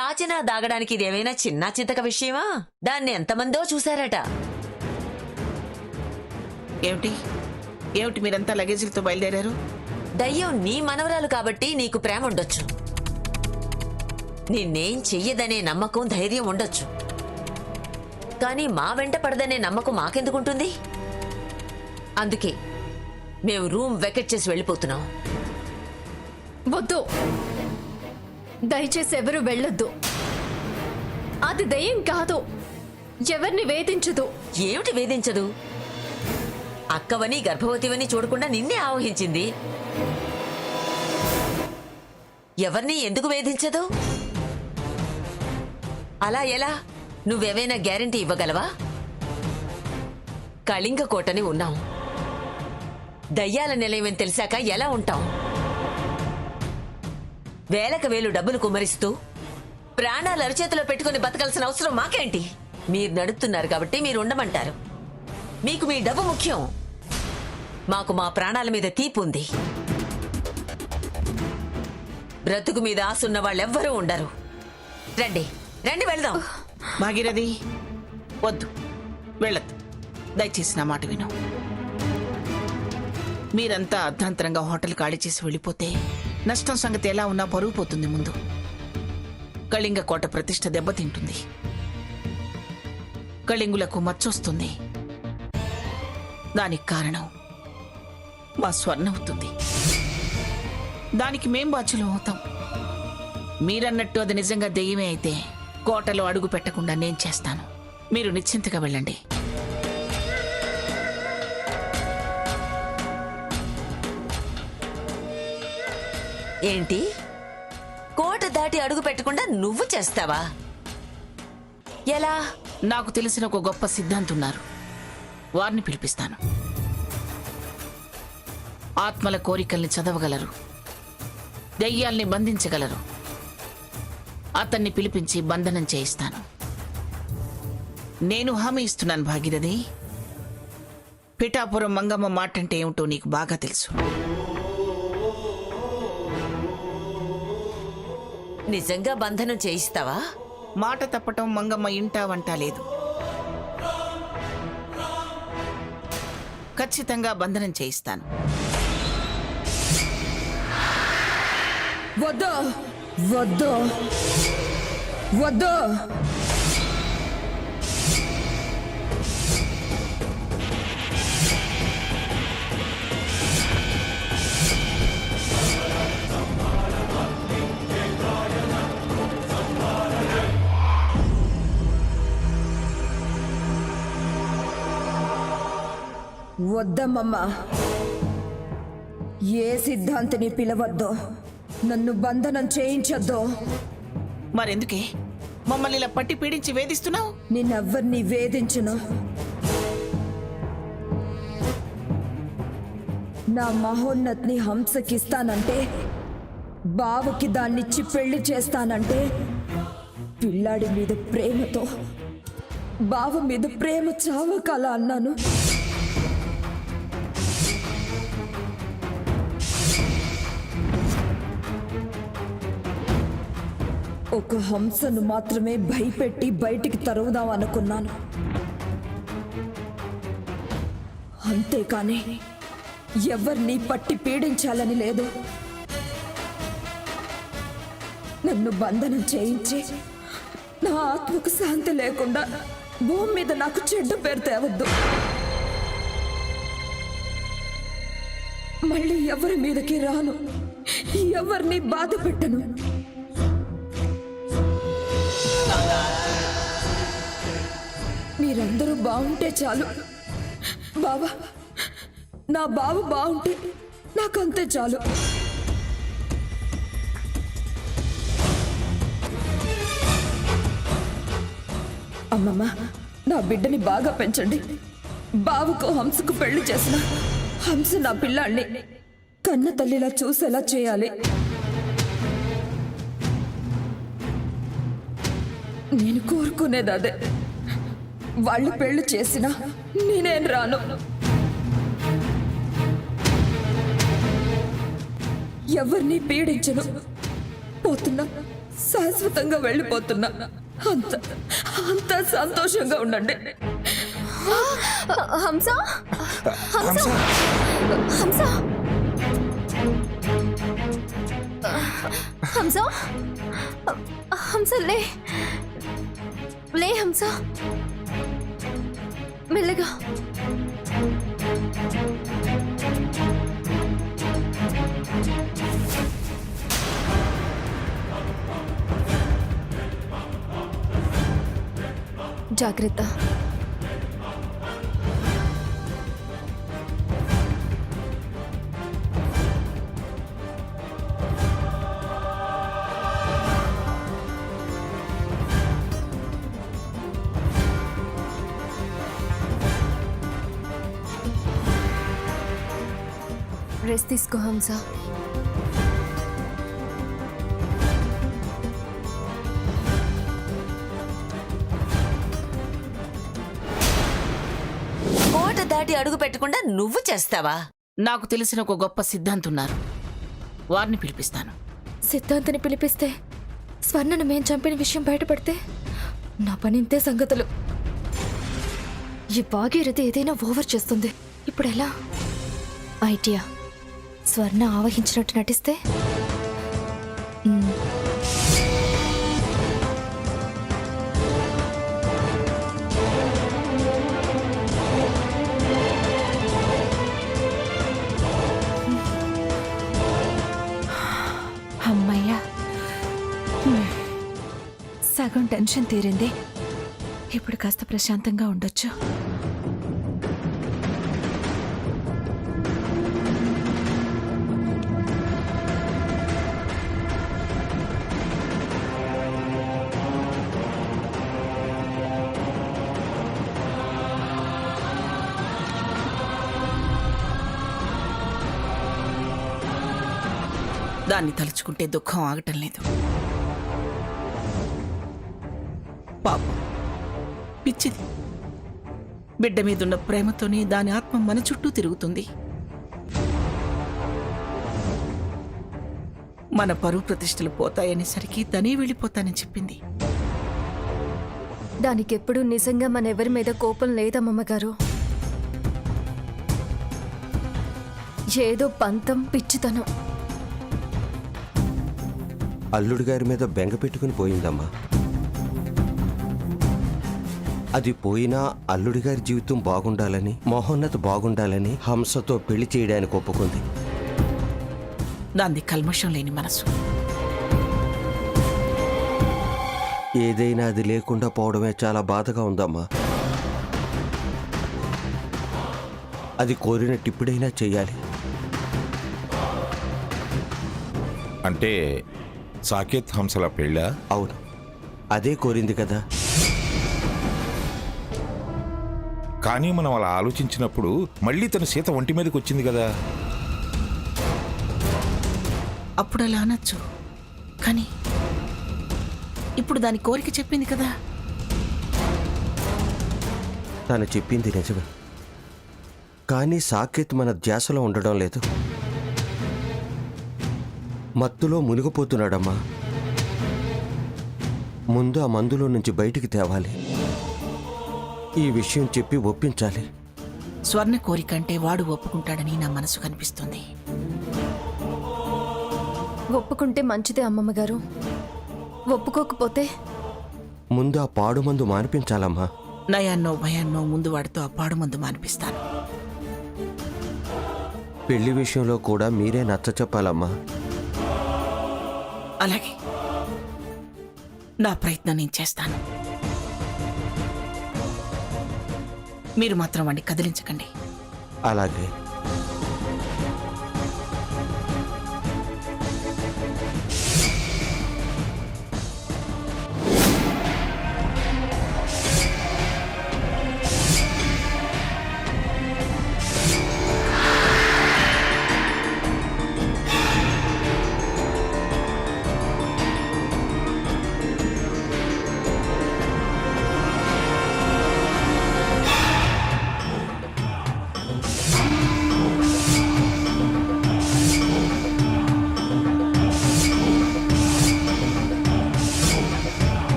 దాచినా దాగడానికి ఇదేమైనా చిన్న చితక విషయమా? దాన్ని ఎంతమందో చూశారట. ఏమిటి ఏమిటి మీరంతా లగేజీలతో బయలుదేరారు? దయ్యం నీ మనవరాలు కాబట్టి నీకు ప్రేమ ఉండొచ్చు, నిన్నేం చెయ్యదనే నమ్మకం ధైర్యం ఉండొచ్చు. కానీ మా వెంట పడదనే నమ్మకం మాకెందుకుంటుంది? అందుకే మేము రూమ్ వెకెట్ చేసి వెళ్ళిపోతున్నాం. వద్దు, దయచేసి ఎవరు వెళ్ళొద్దు. అది దయ్యం కాదు, ఎవరిని వేధించదు. ఏమిటి వేధించదు? అక్కవని గర్భవతివని చూడకుండా నిన్నే ఆవహించింది. ఎవరిని ఎందుకు వేధించదు? అలా ఎలా? నువ్వేమైనా గ్యారెంటీ ఇవ్వగలవా? కళింగ కోటని ఉన్నాం, దయ్యాల నిలయమని తెలిసాక ఎలా ఉంటాం? వేలకు వేలు డబ్బులు కుమ్మరిస్తూ ప్రాణాలు అరచేతిలో పెట్టుకుని బతకాల్సిన అవసరం మాకేంటి? మీరు నడుపుతున్నారు కాబట్టి మీరు ఉండమంటారు. మీకు మీ డబ్బు ముఖ్యం, మాకు మా ప్రాణాల మీద తీపి ఉంది. బ్రతుకు మీద ఆసున్న వాళ్ళెవ్వరూ ఉండరు. రండి రండి వెళ్దాం. భాగీరథి, వద్దు, వెళ్ళద్దు. దయచేసి నా మాట విను. మీరంతా అర్ధాంతరంగా హోటల్ ఖాళీ చేసి వెళ్ళిపోతే నష్టం సంగతి ఎలా ఉన్నా పరువు పోతుంది. ముందు కళింగ కోట ప్రతిష్ఠ దెబ్బతింటుంది, కళింగులకు మచ్చొస్తుంది. దానికి కారణం మా స్వర్ణవుతుంది. దానికి మేం బాధ్యులం అవుతాం. మీరన్నట్టు అది నిజంగా దెయ్యమే అయితే కోటలో అడుగు పెట్టకుండా నేను చేస్తాను. మీరు నిశ్చింతగా వెళ్ళండి. ఏంటి? కోట దాటి అడుగు పెట్టకుండా నువ్వు చేస్తావా? ఎలా? నాకు తెలిసిన ఒక గొప్ప సిద్ధాంతి ఉన్నారు, వారిని పిలిపిస్తాను. ఆత్మల కోరికల్ని చదవగలరు, దెయ్యాల్ని బంధించగలరు. అతన్ని పిలిపించి బంధనం చేయిస్తాను. నేను హామీ ఇస్తున్నాను భాగీరథి. పిఠాపురం మంగమ్మ మాట అంటే ఏమిటో నీకు బాగా తెలుసు. నిజంగా బంధనం చేయిస్తావా? మాట తప్పటం మంగమ్మ ఇంటా వంట లేదు. ఖచ్చితంగా బంధనం చేయిస్తాను. వద్దు వద్దు వద్దు. వద్దమ్మమ్మా, ఏ సిద్ధాంతిని పిలవద్దు, నన్ను బంధనం చేయించొద్దు. మరెందుకే మమ్మల్ని ఇలా పట్టి పీడించి వేధిస్తున్నావు? నేనెవ్వరిని వేధించను. నా మహోన్నతిని హంసకిస్తానంటే, బావకి దాన్నిచ్చి పెళ్లి చేస్తానంటే, పిల్లాడి మీద ప్రేమతో బావ మీద ప్రేమ చావకాల అన్నాను. ఒక హంసను మాత్రమే భయపెట్టి బయటికి తరువుదాం అనుకున్నాను, అంతేకాని ఎవరిని పట్టి పీడించాలని లేదు. నన్ను బంధనం చేయించి నా ఆత్మకు శాంతి లేకుండా భూమి మీద నాకు చెడ్డ పేరు తేవద్దు. మళ్ళీ ఎవరి మీదకి రాను, ఎవరిని బాధ పెట్టను. మీరందరూ బాగుంటే చాలు బావా. నా బావ బాగుంటే నాకంతే చాలు. అమ్మమ్మ, నా బిడ్డని బాగా పెంచండి. బావకు హంసకు పెళ్లి చేసిన హంస నా పిల్లాన్ని కన్న తల్లిలా చూసేలా చేయాలి. నేను కోరుకునేది అదే. వాళ్ళు పెళ్లి చేసినా నేనేం రాను. ఎవరిని పీడించను. పోతున్నా, శాశ్వతంగా వెళ్ళిపోతున్నా. అంత అంత సంతోషంగా ఉండండి. హంస హంస హంస హంస హంస లే లే హంస మెల్లగా. జాగ్రత్త. రెస్ట్ తీసుకో హంస. కోట దాటి అడుగు పెట్టకుండా నువ్వు చేస్తావా? నాకు తెలిసిన ఒక గొప్ప సిద్ధాంతున్నారు, వారిని పిలిపిస్తాను. సిద్ధాంతిని పిలిపిస్తే స్వర్ణను మేం చంపిన విషయం బయటపడితే నా పని ఇంతే సంగతులు. ఈ భాగీరథి ఏదైనా ఓవర్ చేస్తుంది. ఇప్పుడు ఎలా? ఐడియా. స్వర్ణ ఆవహించినట్టు నటిస్తే అమ్మయ్యా, సగం టెన్షన్ తీరింది. ఇప్పుడు కాస్త ప్రశాంతంగా ఉండొచ్చు. దాన్ని తలుచుకుంటే దుఃఖం ఆగటం లేదు. పాపం పిచ్చిది. బిడ్డ మీదున్న ప్రేమతోనే దాని ఆత్మ మన చుట్టూ తిరుగుతుంది. మన పరువు ప్రతిష్టలు పోతాయనేసరికి తనే వెళ్ళిపోతానని చెప్పింది. దానికెప్పుడు నిజంగా మన ఎవరి మీద కోపం లేదమ్మగారు. ఏదో పంతం, పిచ్చితనం. అల్లుడి గారి మీద బెంగ పెట్టుకుని పోయిందమ్మా. అది పోయినా అల్లుడి గారి జీవితం బాగుండాలని, మహోన్నత బాగుండాలని హంసతో పెళ్లి చేయడానికి ఒప్పుకుంది. దాన్ని కల్మషం లేని మనసు. ఏదైనా అది లేకుండా పోవడమే చాలా బాధగా ఉందమ్మా. అది కోరినట్టు ఇప్పుడైనా చెయ్యాలి. అంటే సాకేత్ హంసల పెళ్ళా? అవును, అదే కోరింది కదా. కానీ మనం అలా ఆలోచించినప్పుడు మళ్ళీ తన సీత ఒంటి మీదకి వచ్చింది కదా. అప్పుడు అలా అనొచ్చు, కానీ ఇప్పుడు దాని కోరిక చెప్పింది కదా. తను చెప్పింది నిజమే, కానీ సాకేత్ మన ధ్యాసలో ఉండడం లేదు. మత్తులో మునిగిపోతున్నాడమ్మా. ముందు ఆ మందులో నుంచి బయటికి తేవాలి. ఈ విషయం చెప్పి ఒప్పించాలి. స్వర్ణ కోరికంటే వాడు ఒప్పుకుంటాడని నా మనసు కనిపిస్తుంది. ఒప్పుకుంటే మంచిదే అమ్మమ్మగారు. ఒప్పుకోకపోతే ముందు ఆ పాడు మందు మానిపించాలమ్మా. నయాన్నో భయాన్నో ముందు వాడితో ఆ పాడు మందు మానిపిస్తాను. పెళ్లి విషయంలో కూడా మీరే నచ్చ చెప్పాలమ్మా. అలాగే, నా ప్రయత్నం నేను చేస్తాను. మీరు మాత్రం వాడిని కదిలించకండి. అలాగే.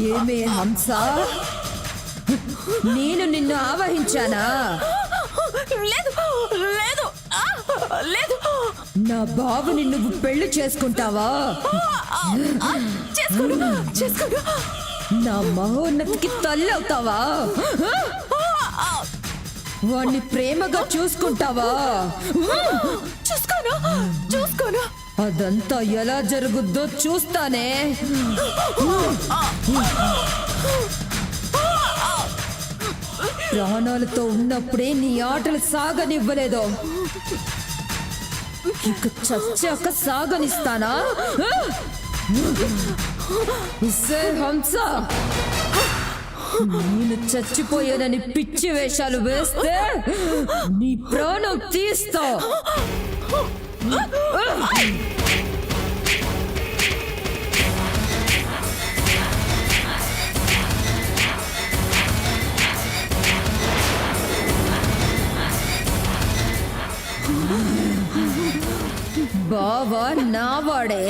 ఏమే హంస, నేను నిన్ను ఆవహించానా? లేదు లేదు లేదు, నా బాబుని నువ్వు పెళ్లి చేసుకుంటావా? చేసుకోను చేసుకోను. నా మహోన్నతికి తల్లి అవుతావా? వాణ్ణి ప్రేమగా చూసుకుంటావా? చూసుకోను చూసుకోను. అదంతా ఎలా జరుగుద్దో చూస్తానే. ప్రాణాలతో ఉన్నప్పుడే నీ ఆటలు సాగనివ్వలేదు, ఇక చచ్చాక సాగనిస్తానా? ఇసే హంస, నేను చచ్చిపోయానని పిచ్చి వేషాలు వేస్తే నీ ప్రాణం తీస్తా. బావా నావాడే,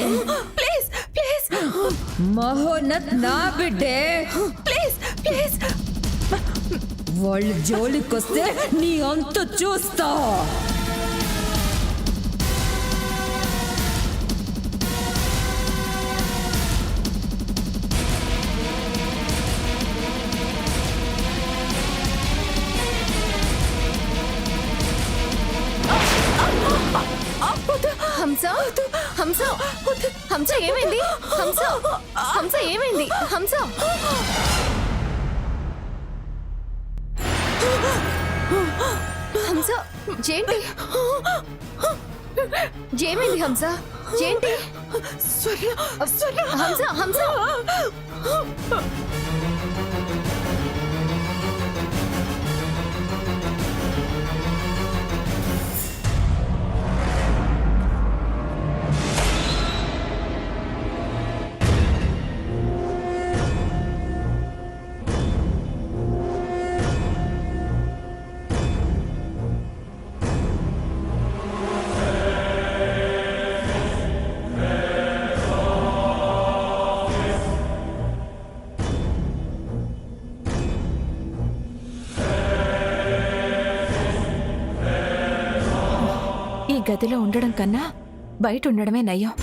ప్లీజ్ ప్లీజ్ మహోన్నత్ నా బిడ్డే. Please please. వాళ్ళ జోలికొస్తే నీ అంత చూస్తా. హంస హంస హంస ఏమైంది? హంస హంస ఏమైంది? హంస హంస ఏంటి? ఏమైంది హంస? ఏంటి? హంస హంస ఈ గదిలో ఉండడం కన్నా బయట ఉండడమే నయ్యం.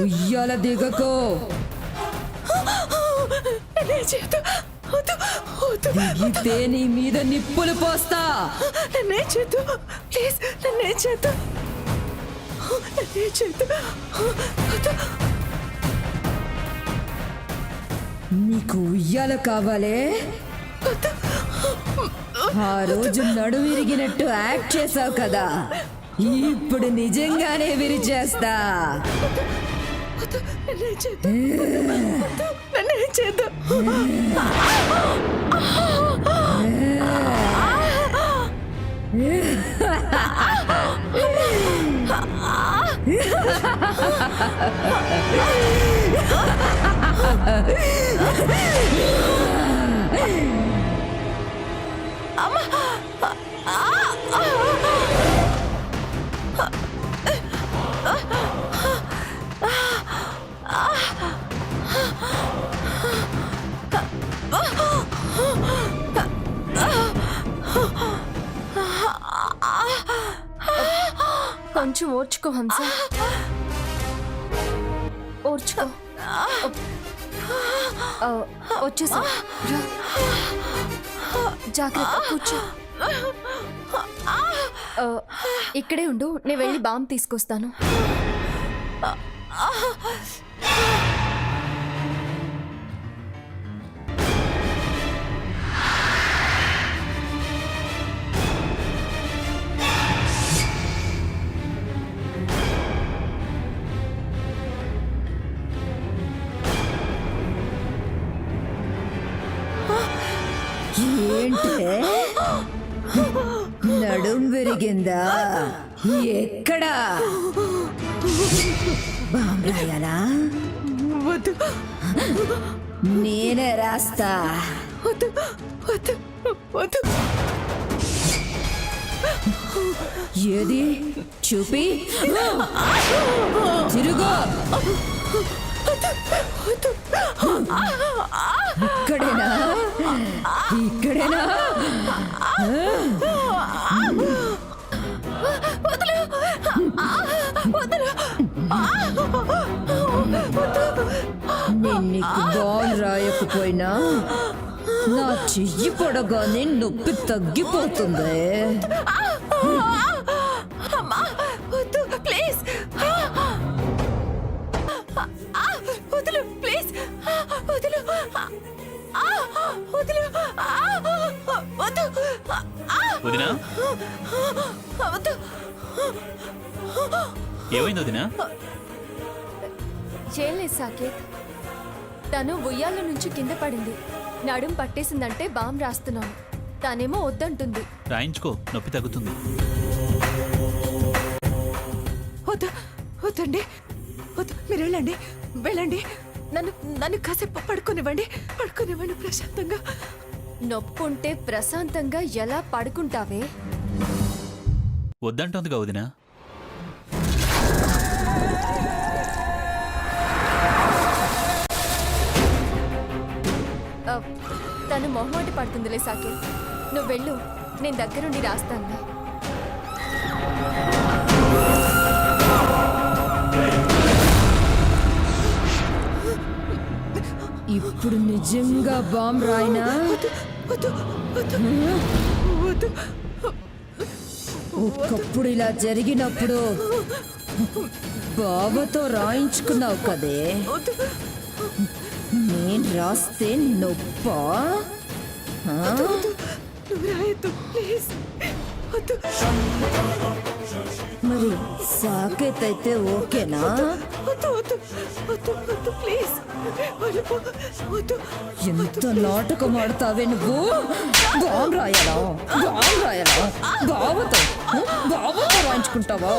ఉయ్యాల దిగకో, దిగితే నీ మీద నిప్పులు పోస్తా. ప్లీజ్ నన్నే చేద్దు. నీకు ఉయ్యాల కావాలే? ఆ రోజు నడుము విరిగినట్టు యాక్ట్ చేసావు కదా, ఇప్పుడు నిజంగానే విరిచేస్తా. కొంచెం ఓర్చుకో హంస, ఓర్చుకో. వచ్చేసా, జాగ్రత్త, కూర్చో. ఇక్కడే ఉండు, నేను వెళ్ళి బామ్ తీసుకొస్తాను. ఏంటే నడుం విరిగిందా? ఎక్కడా? బాంబులా నేనే రాస్తా. ఏది చూపి తిరుగు. ఇక్కడేనా? ఇక్కడేనా? నేను నీకు బాల్ రాయకపోయినా నా చెయ్యి పడగానే నొప్పి తగ్గిపోతుంది. ప్లీజ్ వదులు, ప్లీజ్ వదులు, వదులు, వద్దు, వదినా వద్దు. ఏమైంది వదినా? చేయలేదు సాకేత్, తను ఉయ్యాల నుంచి కింద పడింది. నడుం పట్టేసిందంటే బామ్ రాస్తున్నాను. తనేమో వద్దంటుంది. రాయించుకో, నొప్పి తగ్గుతుంది. వద్దు, వద్దండి, వద్దు. మీరు వెళ్ళండి, వెళ్ళండి. నన్ను కాసేపు పడుకోనివ్వండి, పడుకోనివ్వండి ప్రశాంతంగా. నొప్పుంటే ప్రశాంతంగా ఎలా పడుకుంటావే? వద్దంటోందిగా వదినా. తను మొహమాట పడుతుందిలే సాకేత్, నువ్వు వెళ్ళు, నేను దగ్గరుండి రాస్తానులే. ఇప్పుడు నిజంగా బాంబ్ రాయినా? ఒకప్పుడు ఇలా జరిగినప్పుడు బావతో రాయించుకున్నావు కదే. నేను రాస్తే నొప్పా? మరి సాకేత్ అయితే ఓకేనా? ఎంత నాటకం ఆడతావే నువ్వు? బాంబ్ రాయాలా? బాంబ్ రాయాలా? బావతో రాయించుకుంటావా?